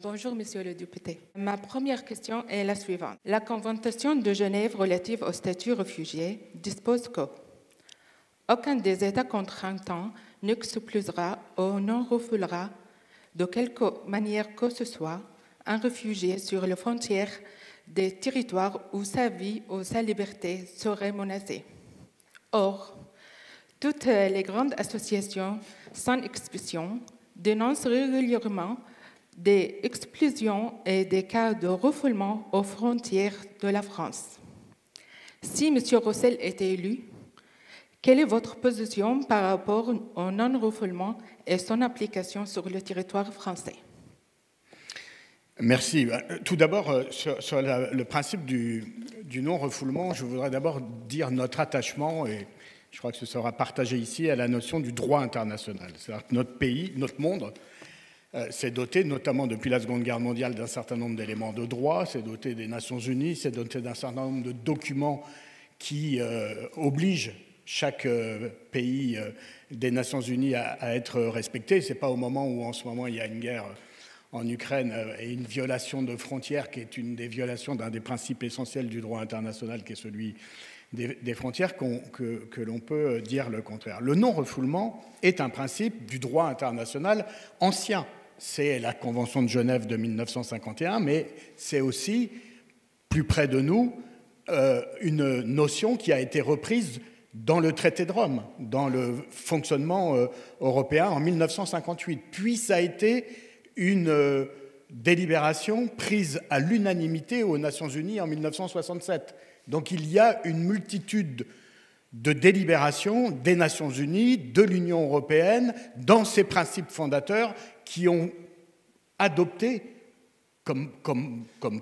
Bonjour, Monsieur le député. Ma première question est la suivante. La Convention de Genève relative au statut réfugié dispose que aucun des États contractants n'expulsera ou ne refoulera de quelque manière que ce soit un réfugié sur les frontières des territoires où sa vie ou sa liberté seraient menacées. Or, toutes les grandes associations sans exception dénoncent régulièrement des expulsions et des cas de refoulement aux frontières de la France. Si M. Roussel était élu, quelle est votre position par rapport au non-refoulement et son application sur le territoire français? Merci. Tout d'abord, sur le principe du non-refoulement, je voudrais d'abord dire notre attachement, et je crois que ce sera partagé ici, à la notion du droit international. C'est-à-dire que notre pays, notre monde, s'est doté, notamment depuis la Seconde Guerre mondiale, d'un certain nombre d'éléments de droit, s'est doté des Nations Unies, s'est doté d'un certain nombre de documents qui obligent chaque pays des Nations Unies à être respecté. Ce n'est pas au moment où, en ce moment, il y a une guerre en Ukraine et une violation de frontières qui est une des violations d'un des principes essentiels du droit international, qui est celui des frontières, que l'on peut dire le contraire. Le non-refoulement est un principe du droit international ancien. C'est la Convention de Genève de 1951, mais c'est aussi, plus près de nous, une notion qui a été reprise dans le traité de Rome, dans le fonctionnement européen en 1958. Puis ça a été une délibération prise à l'unanimité aux Nations Unies en 1967. Donc il y a une multitude de délibérations des Nations Unies, de l'Union européenne, dans ces principes fondateurs qui ont adopté comme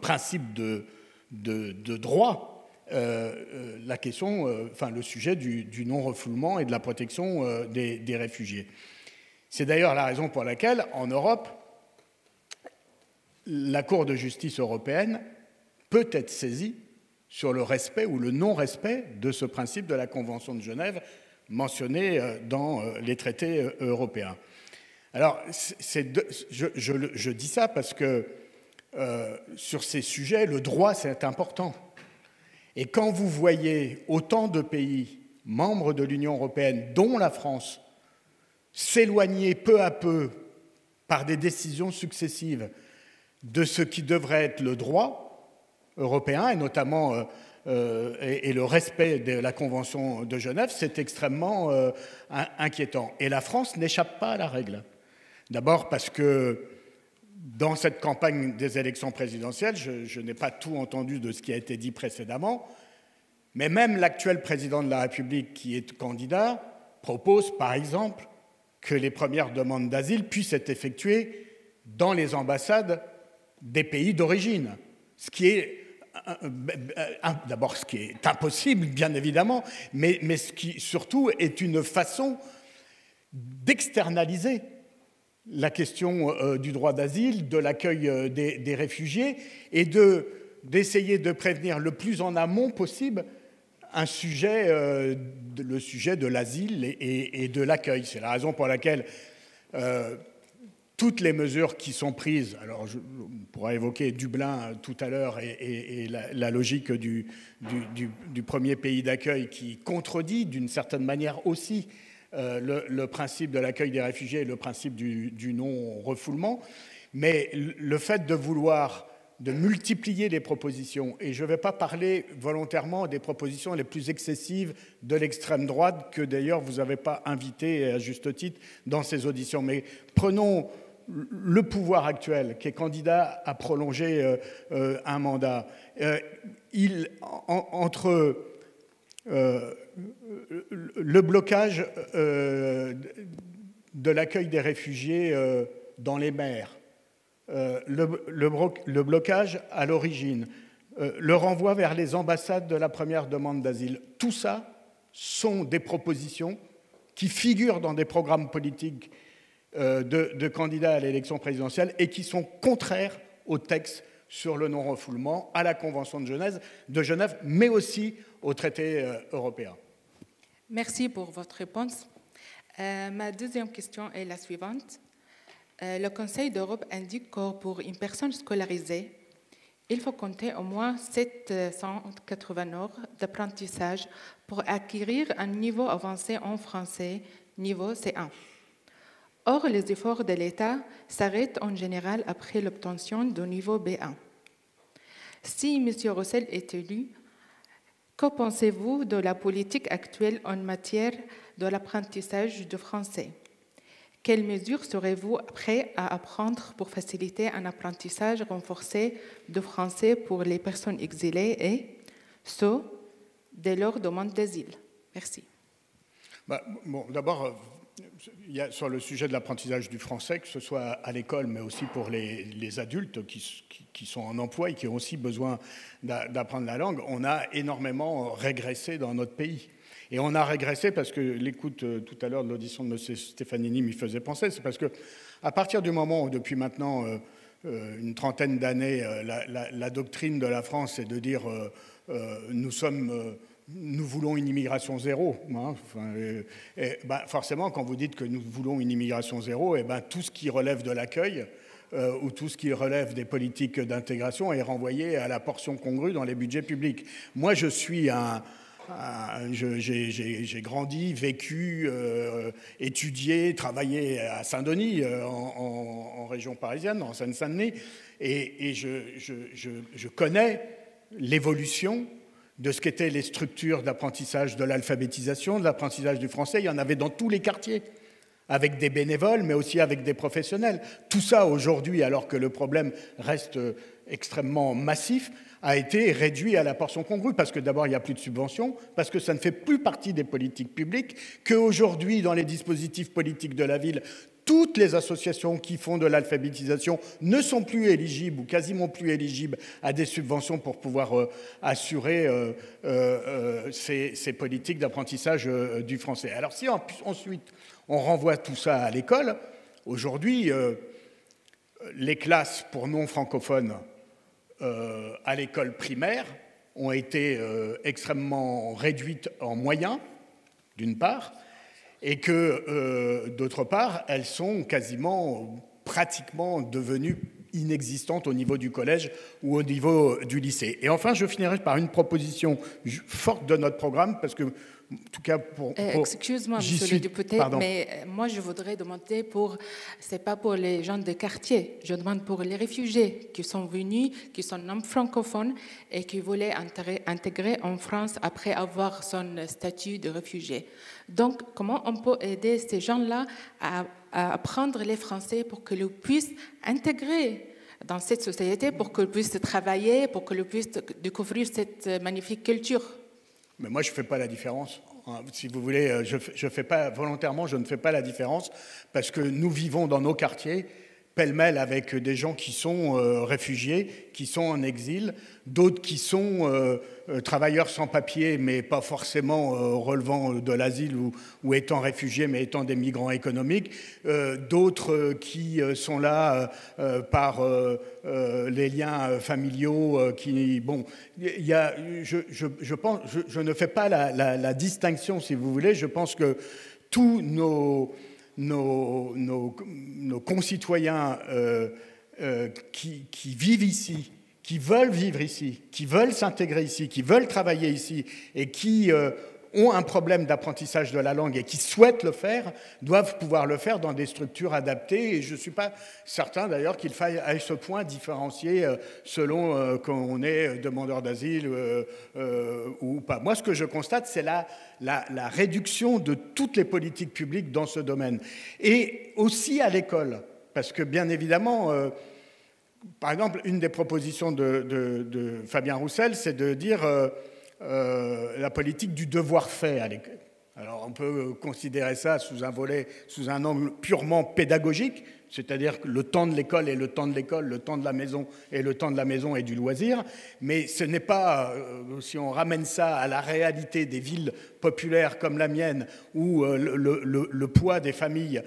principe de droit la question, le sujet du non-refoulement et de la protection des réfugiés. C'est d'ailleurs la raison pour laquelle, en Europe, la Cour de justice européenne peut être saisie sur le respect ou le non-respect de ce principe de la Convention de Genève mentionné dans les traités européens. Alors, je dis ça parce que sur ces sujets, le droit, c'est important. Et quand vous voyez autant de pays membres de l'Union européenne, dont la France, s'éloigner peu à peu par des décisions successives de ce qui devrait être le droit européen, et notamment et le respect de la Convention de Genève, c'est extrêmement inquiétant. Et la France n'échappe pas à la règle. D'abord parce que dans cette campagne des élections présidentielles, je n'ai pas tout entendu de ce qui a été dit précédemment, mais même l'actuel président de la République qui est candidat propose, par exemple, que les premières demandes d'asile puissent être effectuées dans les ambassades des pays d'origine, ce qui est d'abord ce qui est impossible, bien évidemment, mais ce qui surtout est une façon d'externaliser la question du droit d'asile, de l'accueil des réfugiés et d'essayer de prévenir le plus en amont possible le sujet de l'asile et de l'accueil. C'est la raison pour laquelle toutes les mesures qui sont prises, alors on pourra évoquer Dublin tout à l'heure et la logique du premier pays d'accueil qui contredit d'une certaine manière aussi le principe de l'accueil des réfugiés et le principe du non-refoulement, mais le fait de multiplier les propositions, et je ne vais pas parler volontairement des propositions les plus excessives de l'extrême droite, que d'ailleurs vous n'avez pas invité à juste titre dans ces auditions, mais prenons le pouvoir actuel qui est candidat à prolonger un mandat. Entre le blocage de l'accueil des réfugiés dans les mers, le blocage à l'origine, le renvoi vers les ambassades de la première demande d'asile, tout ça sont des propositions qui figurent dans des programmes politiques de candidats à l'élection présidentielle et qui sont contraires au texte sur le non-refoulement, à la Convention de Genève, mais aussi au traité européen. Merci pour votre réponse. Ma deuxième question est la suivante. Le Conseil d'Europe indique que pour une personne scolarisée, il faut compter au moins 780 heures d'apprentissage pour acquérir un niveau avancé en français, niveau C1. Or, les efforts de l'État s'arrêtent en général après l'obtention du niveau B1. Si M. Roussel est élu, que pensez-vous de la politique actuelle en matière de l'apprentissage du français? Quelles mesures serez-vous prêt à prendre pour faciliter un apprentissage renforcé de français pour les personnes exilées et ce, dès leur demande d'asile? Merci. D'abord, sur le sujet de l'apprentissage du français, que ce soit à l'école, mais aussi pour les adultes qui sont en emploi et qui ont aussi besoin d'apprendre la langue, on a énormément régressé dans notre pays. Et on a régressé parce que l'écoute tout à l'heure de l'audition de M. Stefanini m'y faisait penser, c'est parce qu'à partir du moment où, depuis maintenant une trentaine d'années, la doctrine de la France est de dire nous voulons une immigration zéro. Hein, forcément, quand vous dites que nous voulons une immigration zéro, tout ce qui relève de l'accueil ou tout ce qui relève des politiques d'intégration est renvoyé à la portion congrue dans les budgets publics. Moi, je suis j'ai grandi, vécu, étudié, travaillé à Saint-Denis, en région parisienne, en Seine-Saint-Denis, et je connais l'évolution de ce qu'étaient les structures d'apprentissage de l'alphabétisation, de l'apprentissage du français. Il y en avait dans tous les quartiers, avec des bénévoles, mais aussi avec des professionnels. Tout ça, aujourd'hui, alors que le problème reste extrêmement massif, a été réduit à la portion congrue, parce que d'abord, il n'y a plus de subventions, parce que ça ne fait plus partie des politiques publiques, qu'aujourd'hui, dans les dispositifs politiques de la ville, toutes les associations qui font de l'alphabétisation ne sont plus éligibles ou quasiment plus éligibles à des subventions pour pouvoir assurer ces politiques d'apprentissage du français. Alors si ensuite on renvoie tout ça à l'école, aujourd'hui, les classes pour non-francophones à l'école primaire ont été extrêmement réduites en moyens, d'une part, et que, d'autre part, elles sont pratiquement devenues inexistantes au niveau du collège ou au niveau du lycée. Et enfin, je finirai par une proposition forte de notre programme, parce que, en tout cas, excuse-moi, monsieur le député, mais moi, je voudrais demander c'est pas pour les gens de quartier, je demande pour les réfugiés qui sont venus, qui sont non francophones et qui voulaient intégrer en France après avoir son statut de réfugié. Donc, comment on peut aider ces gens-là à apprendre les français pour qu'ils puissent intégrer dans cette société, pour qu'ils puissent travailler, pour qu'ils puissent découvrir cette magnifique culture? Mais moi, je ne fais pas la différence. Si vous voulez, je fais pas, volontairement, je ne fais pas la différence, parce que nous vivons dans nos quartiers, pêle-mêle, avec des gens qui sont réfugiés, qui sont en exil, d'autres qui sont travailleurs sans papier, mais pas forcément relevant de l'asile ou étant réfugiés, mais étant des migrants économiques, d'autres qui sont là par les liens familiaux. Je ne fais pas la distinction, si vous voulez. Je pense que tous nos concitoyens qui vivent ici, qui veulent vivre ici, qui veulent s'intégrer ici, qui veulent travailler ici et qui ont un problème d'apprentissage de la langue et qui souhaitent le faire, doivent pouvoir le faire dans des structures adaptées. Et je ne suis pas certain d'ailleurs qu'il faille à ce point différencier selon qu'on est demandeur d'asile ou pas. Moi, ce que je constate, c'est la réduction de toutes les politiques publiques dans ce domaine. Et aussi à l'école, parce que bien évidemment, par exemple, une des propositions de Fabien Roussel, c'est de dire la politique du devoir fait à l'école. Alors on peut considérer ça sous un angle purement pédagogique, c'est-à-dire que le temps de l'école est le temps de l'école, le temps de la maison est le temps de la maison et du loisir, mais ce n'est pas, si on ramène ça à la réalité des villes populaires comme la mienne, où le poids des familles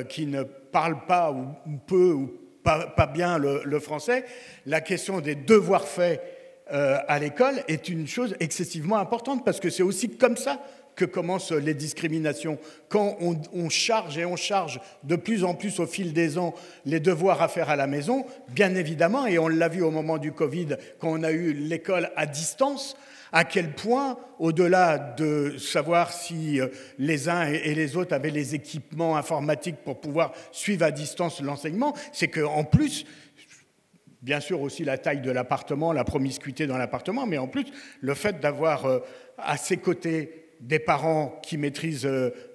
qui ne parlent pas ou peu ou pas bien le français, la question des devoirs faits à l'école est une chose excessivement importante, parce que c'est aussi comme ça que commencent les discriminations. Quand on charge et on charge de plus en plus au fil des ans les devoirs à faire à la maison, bien évidemment, et on l'a vu au moment du Covid, quand on a eu l'école à distance, à quel point, au-delà de savoir si les uns et les autres avaient les équipements informatiques pour pouvoir suivre à distance l'enseignement, c'est qu'en plus, bien sûr aussi la taille de l'appartement, la promiscuité dans l'appartement, mais en plus le fait d'avoir à ses côtés des parents qui maîtrisent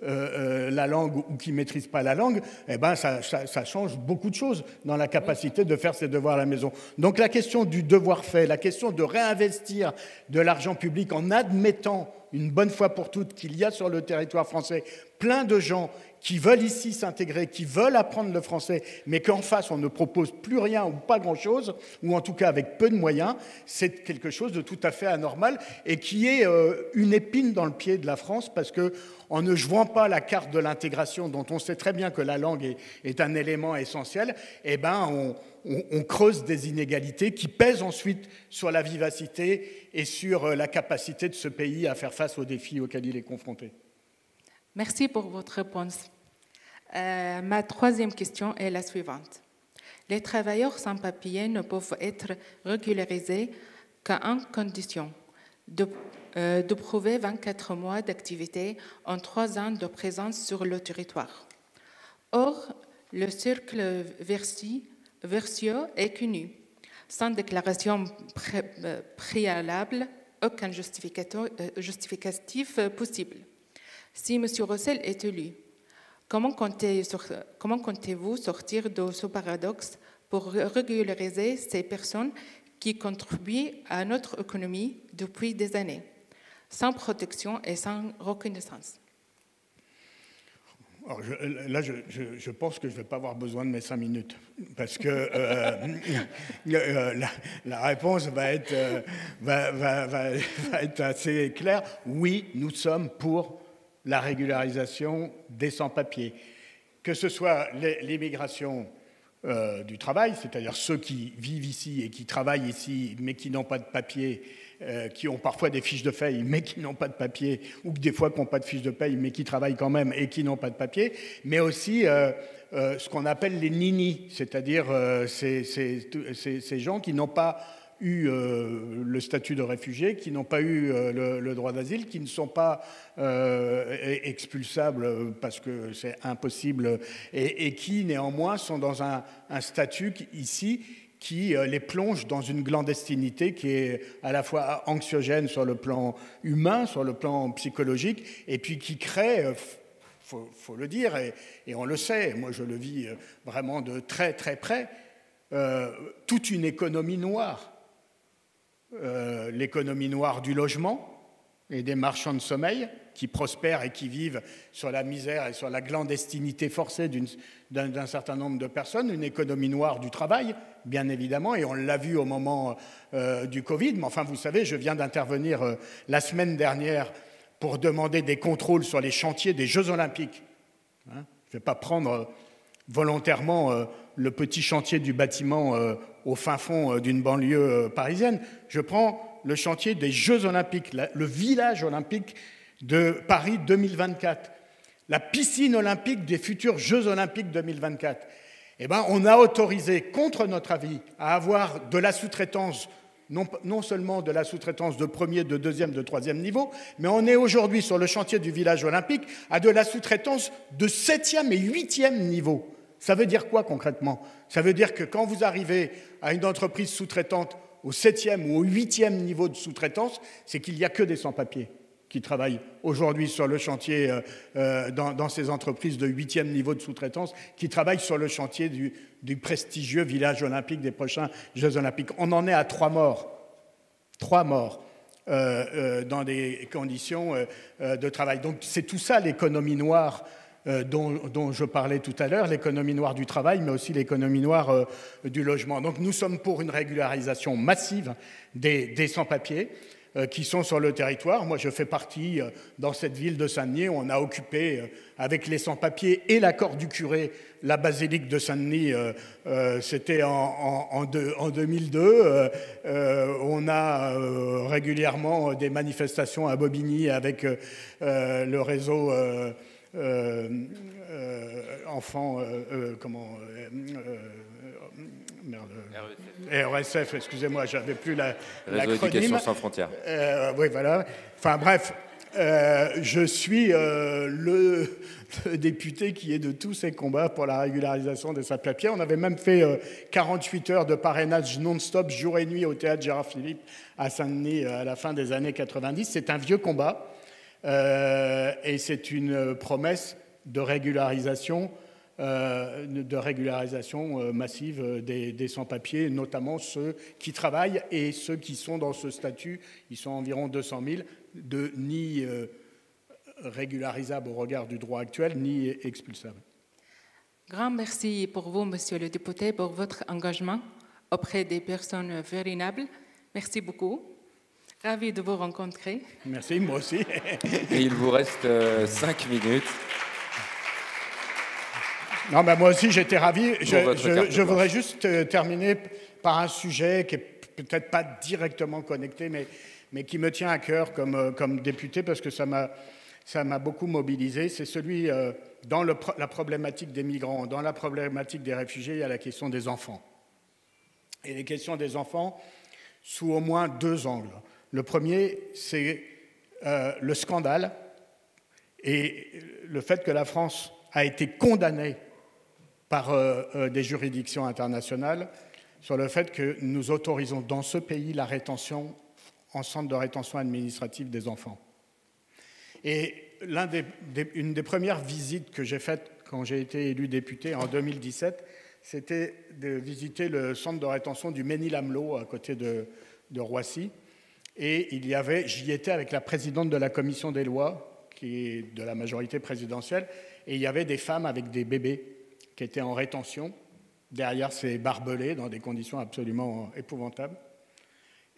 la langue ou qui ne maîtrisent pas la langue, eh ben ça change beaucoup de choses dans la capacité de faire ses devoirs à la maison. Donc la question du devoir fait, la question de réinvestir de l'argent public en admettant une bonne fois pour toutes qu'il y a sur le territoire français plein de gens qui veulent ici s'intégrer, qui veulent apprendre le français, mais qu'en face, on ne propose plus rien ou pas grand-chose, ou en tout cas avec peu de moyens, c'est quelque chose de tout à fait anormal et qui est une épine dans le pied de la France parce qu'en ne jouant pas la carte de l'intégration, dont on sait très bien que la langue est un élément essentiel, eh ben on creuse des inégalités qui pèsent ensuite sur la vivacité et sur la capacité de ce pays à faire face aux défis auxquels il est confronté. Merci pour votre réponse. Ma troisième question est la suivante. Les travailleurs sans papier ne peuvent être régularisés qu'à une condition, de prouver 24 mois d'activité en 3 ans de présence sur le territoire. Or, le cercle vertueux est connu. Sans déclaration préalable, aucun justificatif possible. Si M. Roussel est élu, comment comptez-vous sortir de ce paradoxe pour régulariser ces personnes qui contribuent à notre économie depuis des années, sans protection et sans reconnaissance? Alors je pense que je ne vais pas avoir besoin de mes 5 minutes, parce que la réponse va être assez claire. Oui, nous sommes pour la régularisation des sans-papiers, que ce soit l'immigration du travail, c'est-à-dire ceux qui vivent ici et qui travaillent ici, mais qui n'ont pas de papier, qui ont parfois des fiches de paye, mais qui n'ont pas de papier, ou des fois qui n'ont pas de fiches de paye, mais qui travaillent quand même et qui n'ont pas de papier, mais aussi ce qu'on appelle les ninis, c'est-à-dire ces gens qui n'ont pas eu le statut de réfugié, qui n'ont pas eu le droit d'asile, qui ne sont pas expulsables parce que c'est impossible, et qui néanmoins sont dans un statut ici qui les plonge dans une clandestinité qui est à la fois anxiogène sur le plan humain, sur le plan psychologique, et puis qui crée, faut le dire, et on le sait, moi je le vis vraiment de très très près, toute une économie noire. L'économie noire du logement et des marchands de sommeil qui prospèrent et qui vivent sur la misère et sur la clandestinité forcée d'un certain nombre de personnes, une économie noire du travail, bien évidemment, et on l'a vu au moment du Covid, mais enfin, vous savez, je viens d'intervenir la semaine dernière pour demander des contrôles sur les chantiers des Jeux Olympiques. Je ne vais pas prendre volontairement le petit chantier du bâtiment au fin fond d'une banlieue parisienne. Je prends le chantier des Jeux Olympiques, le village olympique de Paris 2024, la piscine olympique des futurs Jeux Olympiques 2024. Eh bien, on a autorisé, contre notre avis, à avoir de la sous-traitance, non seulement de la sous-traitance de premier, de deuxième, de troisième niveau, mais on est aujourd'hui sur le chantier du village olympique à de la sous-traitance de 7e et 8e niveau. Ça veut dire quoi concrètement? Ça veut dire que quand vous arrivez à une entreprise sous-traitante au 7e ou au 8e niveau de sous-traitance, c'est qu'il n'y a que des sans-papiers qui travaillent aujourd'hui sur le chantier dans ces entreprises de 8e niveau de sous-traitance, qui travaillent sur le chantier du prestigieux village olympique des prochains Jeux Olympiques. On en est à 3 morts. 3 morts dans des conditions de travail. Donc c'est tout ça l'économie noire dont je parlais tout à l'heure, l'économie noire du travail, mais aussi l'économie noire du logement. Donc nous sommes pour une régularisation massive des sans-papiers. qui sont sur le territoire. Moi, je fais partie, dans cette ville de Saint-Denis, on a occupé, avec les sans-papiers et l'accord du curé, la basilique de Saint-Denis, c'était en 2002. On a régulièrement des manifestations à Bobigny avec le réseau enfants, RSF, excusez-moi, j'avais plus Réseau Éducation Sans Frontières. Oui, voilà. Enfin bref, je suis le député qui est de tous ces combats pour la régularisation des sans-papiers. On avait même fait 48 heures de parrainage non-stop, jour et nuit, au théâtre Gérard Philippe à Saint-Denis à la fin des années 90. C'est un vieux combat et c'est une promesse de régularisation massive des sans-papiers, notamment ceux qui travaillent et ceux qui sont dans ce statut. Ils sont environ 200 000, ni régularisables au regard du droit actuel, ni expulsables. Grand merci pour vous, Monsieur le député, pour votre engagement auprès des personnes vulnérables. Merci beaucoup. Ravi de vous rencontrer. Merci, moi aussi. Et il vous reste 5 minutes. Non, ben moi aussi, j'étais ravi. Je voudrais juste terminer par un sujet qui n'est peut-être pas directement connecté, mais qui me tient à cœur comme député, parce que ça m'a beaucoup mobilisé. C'est celui, dans la problématique des migrants, dans la problématique des réfugiés, il y a la question des enfants. Et les questions des enfants sous au moins 2 angles. Le premier, c'est le scandale et le fait que la France a été condamnée par des juridictions internationales sur le fait que nous autorisons dans ce pays la rétention en centre de rétention administrative des enfants. Et une des premières visites que j'ai faites quand j'ai été élu député en 2017, c'était de visiter le centre de rétention du Mesnil-Amelot à côté de Roissy. Et j'y étais avec la présidente de la commission des lois, qui est de la majorité présidentielle, et il y avait des femmes avec des bébés qui étaient en rétention, derrière ces barbelés, dans des conditions absolument épouvantables.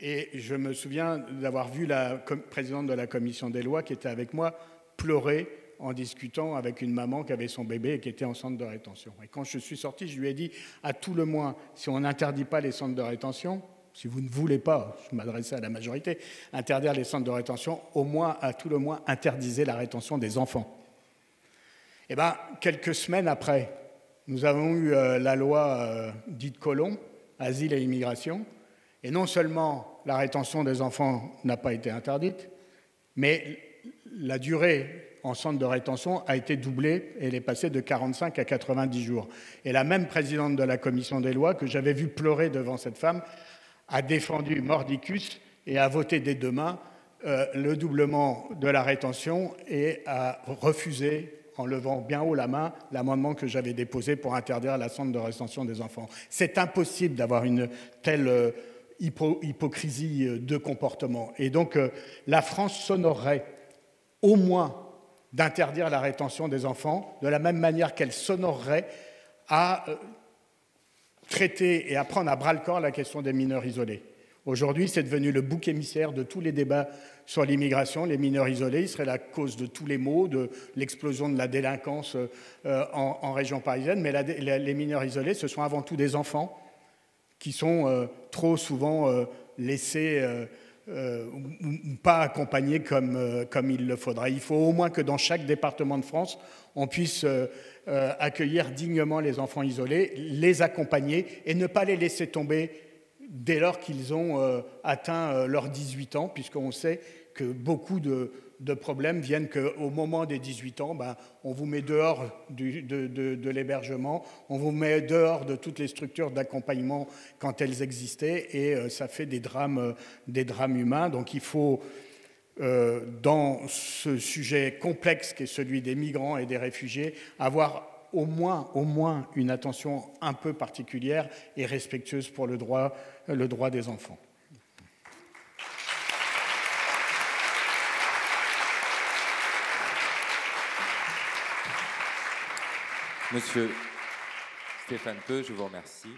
Et je me souviens d'avoir vu la présidente de la commission des lois, qui était avec moi, pleurer en discutant avec une maman qui avait son bébé et qui était en centre de rétention. Et quand je suis sorti, je lui ai dit, à tout le moins, si on n'interdit pas les centres de rétention, si vous ne voulez pas, je m'adressais à la majorité, interdire les centres de rétention, au moins, à tout le moins, interdisez la rétention des enfants. Et bien, quelques semaines après, nous avons eu la loi dite Collomb, Asile et Immigration, et non seulement la rétention des enfants n'a pas été interdite, mais la durée en centre de rétention a été doublée et elle est passée de 45 à 90 jours. Et la même présidente de la commission des lois, que j'avais vue pleurer devant cette femme, a défendu mordicus et a voté dès demain le doublement de la rétention et a refusé, en levant bien haut la main, l'amendement que j'avais déposé pour interdire la centre de rétention des enfants. C'est impossible d'avoir une telle hypocrisie de comportement. Et donc, la France s'honorerait au moins d'interdire la rétention des enfants, de la même manière qu'elle s'honorerait à traiter et à prendre à bras-le-corps la question des mineurs isolés. Aujourd'hui, c'est devenu le bouc émissaire de tous les débats sur l'immigration. Les mineurs isolés, ils seraient la cause de tous les maux, de l'explosion de la délinquance en région parisienne. Mais les mineurs isolés, ce sont avant tout des enfants qui sont trop souvent laissés ou pas accompagnés comme il le faudrait. Il faut au moins que dans chaque département de France, on puisse accueillir dignement les enfants isolés, les accompagner et ne pas les laisser tomber dès lors qu'ils ont atteint leurs 18 ans, puisqu'on sait que beaucoup de problèmes viennent qu'au moment des 18 ans, on vous met dehors de l'hébergement, on vous met dehors de toutes les structures d'accompagnement quand elles existaient, et ça fait des drames humains. Donc il faut, dans ce sujet complexe qu'est celui des migrants et des réfugiés, avoir au moins une attention un peu particulière et respectueuse pour le droit des enfants. Monsieur Stéphane Peu, je vous remercie.